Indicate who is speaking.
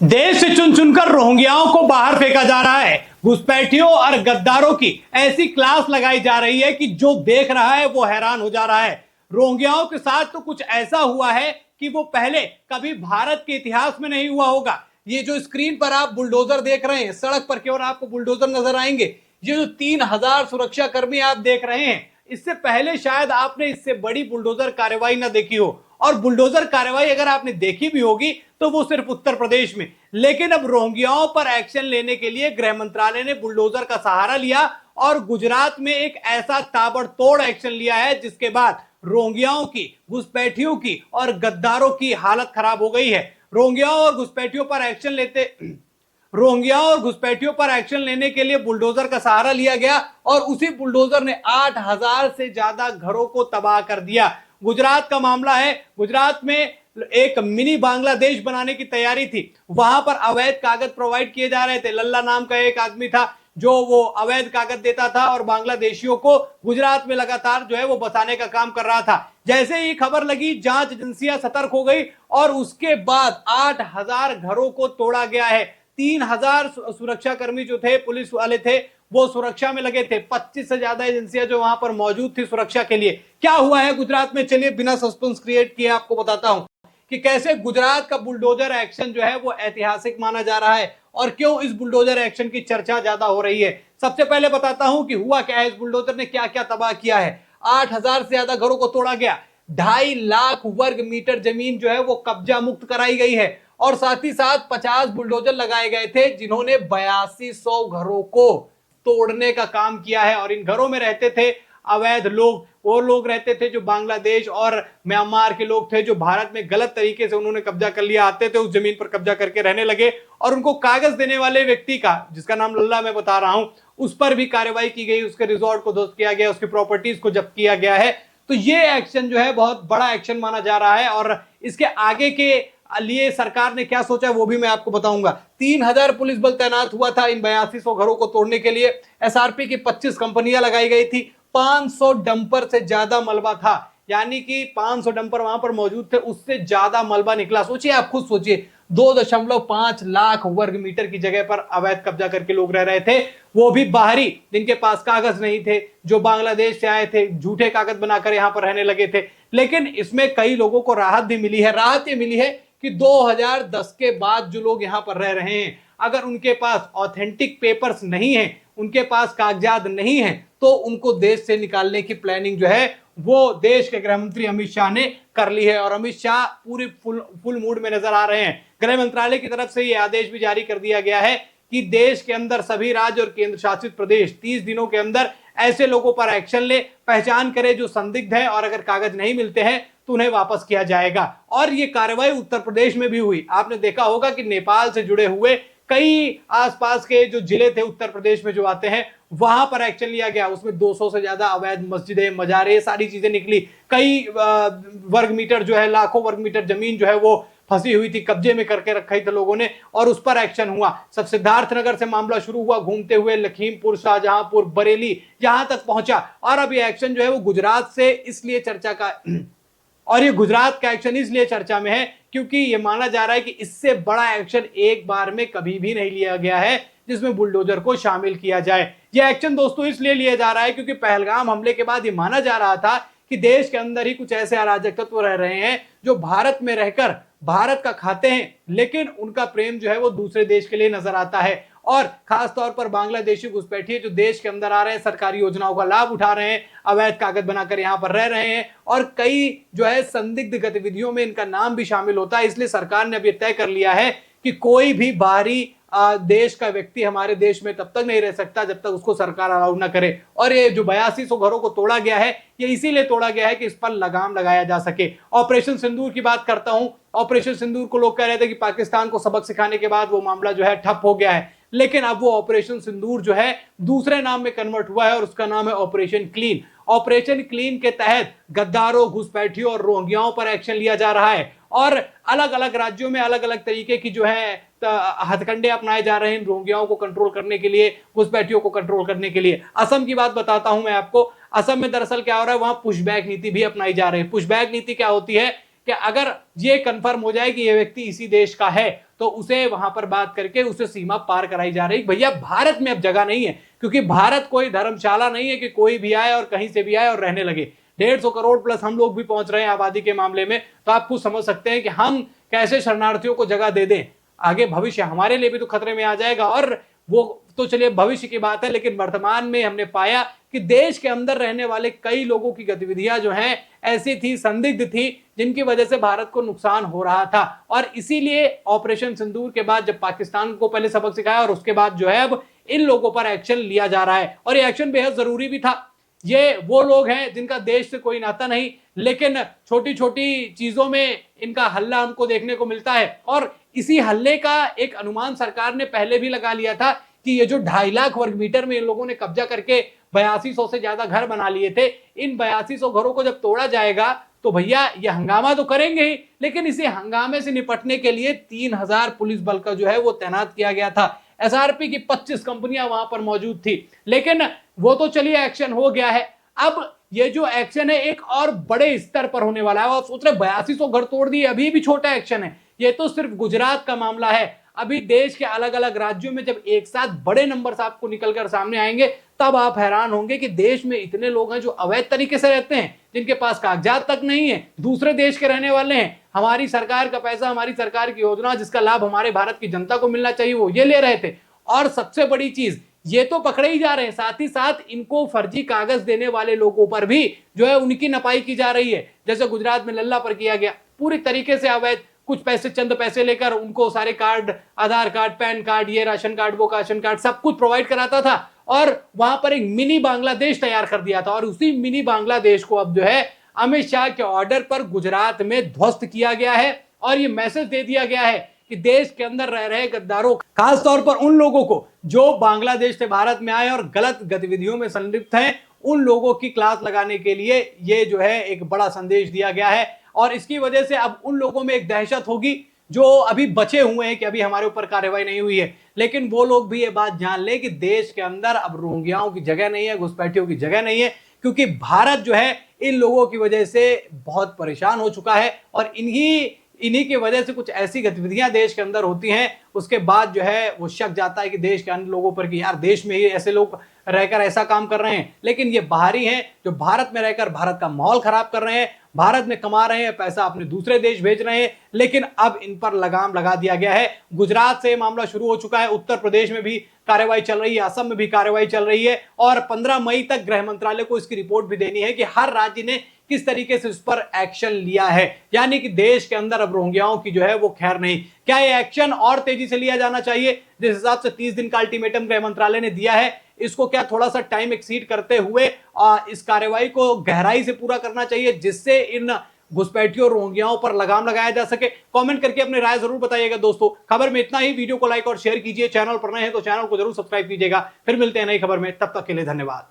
Speaker 1: देश से चुन चुनकर रोहिंग्याओं को बाहर फेंका जा रहा है। घुसपैठियों और गद्दारों की ऐसी क्लास लगाई जा रही है कि जो देख रहा है वो हैरान हो जा रहा है। रोहिंग्याओं के साथ तो कुछ ऐसा हुआ है कि वो पहले कभी भारत के इतिहास में नहीं हुआ होगा। ये जो स्क्रीन पर आप बुलडोजर देख रहे हैं, सड़क पर केवल आपको बुलडोजर नजर आएंगे। ये जो 3000 सुरक्षा कर्मी आप देख रहे हैं, इससे पहले शायद आपने इससे बड़ी बुलडोजर कार्रवाई ना देखी हो। और बुलडोजर कार्रवाई अगर आपने देखी भी होगी तो वो सिर्फ उत्तर प्रदेश में। लेकिन अब रोहिंग्याओं पर एक्शन लेने के लिए गृह मंत्रालय ने बुलडोजर का सहारा लिया और गुजरात में एक ऐसा ताबड़तोड़ एक्शन लिया है जिसके बाद रोहिंग्याओं की, घुसपैठियों की और गद्दारों की हालत खराब हो गई है। रोहिंग्याओं और घुसपैठियों पर एक्शन लेने के लिए बुलडोजर का सहारा लिया गया और उसी बुलडोजर ने 8000 से ज्यादा घरों को तबाह कर दिया। गुजरात का मामला है। गुजरात में एक मिनी बांग्लादेश बनाने की तैयारी थी। वहां पर अवैध कागज प्रोवाइड किए जा रहे थे। लल्ला नाम का एक आदमी था जो वो अवैध कागज देता था और बांग्लादेशियों को गुजरात में लगातार जो है वो बसाने का काम कर रहा था। जैसे ही खबर लगी, जांच एजेंसियां सतर्क हो गई और उसके बाद 8000 घरों को तोड़ा गया है। 3000 सुरक्षा कर्मी जो थे, पुलिस वाले थे, वो सुरक्षा में लगे थे। 25 से ज्यादा एजेंसियां जो वहां पर मौजूद थी सुरक्षा के लिए। क्या हुआ है गुजरात में, चलिए बिना सस्पेंस क्रिएट किए आपको बताता हूं कि कैसे गुजरात का बुलडोजर एक्शन जो है वो ऐतिहासिक माना जा रहा है और क्यों इस बुलडोजर एक्शन की चर्चा ज्यादा हो रही है। सबसे पहले बताता हूं कि हुआ क्या है, इस बुलडोजर ने क्या क्या तबाह किया है। 8000 से ज्यादा घरों को तोड़ा गया। 2.5 लाख वर्ग मीटर जमीन जो है वो कब्जा मुक्त कराई गई है और साथ ही साथ 50 बुलडोजर लगाए गए थे जिन्होंने 8200 घरों को तोड़ने का काम किया है। और इन घरों में रहते थे अवैध लोग। वो लोग रहते थे जो बांग्लादेश और म्यांमार के लोग थे, जो भारत में गलत तरीके से उन्होंने कब्जा कर लिया, आते थे, उस जमीन पर कब्जा करके रहने लगे। और उनको कागज देने वाले व्यक्ति का, जिसका नाम लल्ला मैं बता रहा हूं, उस पर भी कार्रवाई की गई। उसके रिजॉर्ट को ध्वस्त किया गया, उसकी प्रॉपर्टीज को जब्त किया गया है। तो ये एक्शन जो है बहुत बड़ा एक्शन माना जा रहा है और इसके आगे के लिए सरकार ने क्या सोचा है वो भी मैं आपको बताऊंगा। 3000 पुलिस बल तैनात हुआ था इन 8200 घरों को तोड़ने के लिए। एसआरपी की 25 कंपनियां लगाई गई थी। 500 डंपर से ज्यादा मलबा था, यानी कि 500 डंपर वहां पर मौजूद थे, उससे ज्यादा मलबा निकला। सोचिए, आप खुद सोचिए, 2.5 लाख वर्ग मीटर की जगह पर अवैध कब्जा करके लोग रह रहे थे, वो भी बाहरी, जिनके पास कागज नहीं थे, जो बांग्लादेश से आए थे, झूठे कागज बनाकर यहां पर रहने लगे थे। लेकिन इसमें कई लोगों को राहत भी मिली है। राहत ये मिली है कि 2010 के बाद जो लोग यहां पर रह रहे हैं, अगर उनके पास ऑथेंटिक पेपर्स नहीं है, उनके पास कागजात नहीं है, तो उनको देश से निकालने की प्लानिंग जो है वो देश के गृह मंत्री अमित शाह ने कर ली है। और अमित शाह पूरी फुल मूड में नजर आ रहे हैं। गृह मंत्रालय की तरफ से यह आदेश भी जारी कर दिया गया है कि देश के अंदर सभी राज्य और केंद्र शासित प्रदेश 30 दिनों के अंदर ऐसे लोगों पर एक्शन ले, पहचान करे जो संदिग्ध है, और अगर कागज नहीं मिलते हैं तो उन्हें वापस किया जाएगा। और ये कार्रवाई उत्तर प्रदेश में भी हुई। आपने देखा होगा कि नेपाल से जुड़े हुए कई आसपास के जो जिले थे उत्तर प्रदेश में जो आते हैं, वहां पर एक्शन लिया गया। उसमें 200 से ज्यादा अवैध मस्जिदें, मजारे, सारी चीजें निकली। कई वर्ग मीटर जो है, लाखों वर्ग मीटर जमीन जो है वो फंसी हुई थी, कब्जे में करके रखा थे लोगों ने, और उस पर एक्शन हुआ। सब सिद्धार्थनगर से मामला शुरू हुआ, घूमते हुए लखीमपुर, शाहजहांपुर, बरेली, यहां तक पहुंचा। और अब ये एक्शन जो है वो गुजरात से इसलिए चर्चा का और ये गुजरात का एक्शन इसलिए चर्चा में है क्योंकि ये माना जा रहा है कि इससे बड़ा एक्शन एक बार में कभी भी नहीं लिया गया है जिसमें बुलडोजर को शामिल किया जाए। यह एक्शन दोस्तों इसलिए लिया जा रहा है क्योंकि पहलगाम हमले के बाद ये माना जा रहा था कि देश के अंदर ही कुछ ऐसे अराजक तत्व रह रहे हैं जो भारत में रहकर भारत का खाते हैं, लेकिन उनका प्रेम जो है वो दूसरे देश के लिए नजर आता है। और खास तौर पर बांग्लादेशी घुसपैठिए जो देश के अंदर आ रहे हैं, सरकारी योजनाओं का लाभ उठा रहे हैं, अवैध कागज बनाकर यहां पर रह रहे हैं, और कई जो है संदिग्ध गतिविधियों में इनका नाम भी शामिल होता है। इसलिए सरकार ने अब यह तय कर लिया है कि कोई भी बाहरी देश का व्यक्ति हमारे देश में तब तक नहीं रह सकता जब तक उसको सरकार अलाउ ना करे। और ये जो 8200 घरों को तोड़ा गया है, ये इसीलिए तोड़ा गया है कि इस पर लगाम लगाया जा सके। ऑपरेशन सिंदूर की बात करता हूं। ऑपरेशन सिंदूर को लोग कह रहे थे कि पाकिस्तान को सबक सिखाने के बाद वो मामला जो है ठप हो गया है, लेकिन अब वो ऑपरेशन सिंदूर जो है दूसरे नाम में कन्वर्ट हुआ है और उसका नाम है ऑपरेशन क्लीन। ऑपरेशन क्लीन के तहत गद्दारों, घुसपैठियों और रोहिंग्याओं पर एक्शन लिया जा रहा है और अलग अलग राज्यों में अलग अलग तरीके की जो है हथकंडे अपनाए जा रहे हैं रोहिंग्याओं को कंट्रोल करने के लिए, घुसपैठियों को कंट्रोल करने के लिए। असम की बात बताता हूं मैं आपको। असम में दरअसल क्या हो रहा है, वहां पुशबैक नीति भी अपनाई जा रही है। पुशबैक नीति क्या होती है कि अगर ये कंफर्म हो जाए कि ये व्यक्ति इसी देश का है तो उसे वहां पर बात करके उसे सीमा पार कराई जा रही। भैया भारत में अब जगह नहीं है, क्योंकि भारत कोई धर्मशाला नहीं है कि कोई भी आए और कहीं से भी आए और रहने लगे। 150 करोड़ प्लस हम लोग भी पहुंच रहे हैं आबादी के मामले में, तो आप खुद समझ सकते हैं कि हम कैसे शरणार्थियों को जगह दे दें। आगे भविष्य हमारे लिए भी तो खतरे में आ जाएगा। और वो तो चलिए भविष्य की बात है, लेकिन वर्तमान में हमने पाया कि देश के अंदर रहने वाले कई लोगों की गतिविधियां जो हैं ऐसी थी, संदिग्ध थी, जिनकी वजह से भारत को नुकसान हो रहा था। और इसीलिए ऑपरेशन सिंदूर के बाद जब पाकिस्तान को पहले सबक सिखाया और उसके बाद जो है अब इन लोगों पर एक्शन लिया जा रहा है, और ये एक्शन बेहद जरूरी भी था। ये वो लोग हैं जिनका देश से कोई नाता नहीं, लेकिन छोटी छोटी चीजों में इनका हल्ला हमको देखने को मिलता है। और इसी हल्ले का एक अनुमान सरकार ने पहले भी लगा लिया था कि ये जो 2.5 लाख वर्ग मीटर में इन लोगों ने कब्जा करके 8200 से ज्यादा घर बना लिए थे, इन 8200 घरों को जब तोड़ा जाएगा तो भैया ये हंगामा तो करेंगे ही, लेकिन इसी हंगामे से निपटने के लिए 3000 पुलिस बल का जो है वो तैनात किया गया था। एसआरपी की 25 कंपनियां वहां पर मौजूद थी। लेकिन वो तो चलिए एक्शन हो गया है, अब ये जो एक्शन है एक और बड़े स्तर पर होने वाला है। आप सोच रहे 8200 घर तोड़ दिए, अभी भी छोटा एक्शन है, ये तो सिर्फ गुजरात का मामला है। अभी देश के अलग अलग राज्यों में जब एक साथ बड़े नंबर आपको निकलकर सामने आएंगे, तब आप हैरान होंगे कि देश में इतने लोग हैं जो अवैध तरीके से रहते हैं, जिनके पास कागजात तक नहीं है, दूसरे देश के रहने वाले हैं, हमारी सरकार का पैसा, हमारी सरकार की योजना जिसका लाभ हमारे भारत की जनता को मिलना चाहिए वो ये ले रहे थे। और सबसे बड़ी चीज, ये तो पकड़े ही जा रहे हैं, साथ ही साथ इनको फर्जी कागज देने वाले लोगों पर भी जो है उनकी नपाई की जा रही है। जैसे गुजरात में लल्ला पर किया गया, पूरी तरीके से अवैध, कुछ पैसे, चंद पैसे लेकर उनको सारे कार्ड, आधार कार्ड, पैन कार्ड, ये राशन कार्ड, वो राशन कार्ड, सब कुछ प्रोवाइड कराता था और वहां पर एक मिनी बांग्लादेश तैयार कर दिया था। और उसी मिनी बांग्लादेश को अब जो है अमित शाह के ऑर्डर पर गुजरात में ध्वस्त किया गया है। और ये मैसेज दे दिया गया है कि देश के अंदर रह रहे गद्दारों, खासतौर पर उन लोगों को जो बांग्लादेश से भारत में आए और गलत गतिविधियों में संलिप्त हैं, उन लोगों की क्लास लगाने के लिए ये जो है एक बड़ा संदेश दिया गया है। और इसकी वजह से अब उन लोगों में एक दहशत होगी जो अभी बचे हुए हैं कि अभी हमारे ऊपर कार्रवाई नहीं हुई है, लेकिन वो लोग भी ये बात जान ले कि देश के अंदर अब रोहिंग्याओं की जगह नहीं है, घुसपैठियों की जगह नहीं है, क्योंकि भारत जो है इन लोगों की वजह से बहुत परेशान हो चुका है। और इन्हीं की वजह से कुछ ऐसी गतिविधियां देश के अंदर होती हैं, उसके बाद जो है वो शक जाता है कि देश के अन्य लोगों पर कि यार देश में ही ऐसे लोग रहकर ऐसा काम कर रहे हैं, लेकिन ये बाहरी हैं जो भारत में रहकर भारत का माहौल खराब कर रहे हैं, भारत में कमा रहे हैं, पैसा अपने दूसरे देश भेज रहे हैं। लेकिन अब इन पर लगाम लगा दिया गया है। गुजरात से मामला शुरू हो चुका है, उत्तर प्रदेश में भी कार्रवाई चल रही है, असम में भी कार्रवाई चल रही है, और 15 मई तक गृह मंत्रालय को इसकी रिपोर्ट भी देनी है कि हर राज्य ने किस तरीके से इस पर एक्शन लिया है। यानी कि देश के अंदर अब रोहिंग्याओं की जो है वो खैर नहीं। क्या ये एक्शन और तेजी से लिया जाना चाहिए? जिस हिसाब से 30 दिन का अल्टीमेटम गृह मंत्रालय ने दिया है, इसको क्या थोड़ा सा टाइम एक्सीड करते हुए इस कार्रवाई को गहराई से पूरा करना चाहिए, जिससे इन घुसपैठियों रोहिंग्याओं पर लगाम लगाया जा सके? कमेंट करके अपनी राय जरूर बताइएगा दोस्तों। खबर में इतना ही। वीडियो को लाइक और शेयर कीजिए, चैनल पर नए हैं तो चैनल को जरूर सब्सक्राइब कीजिएगा। फिर मिलते हैं नई खबर में, तब तक के लिए धन्यवाद।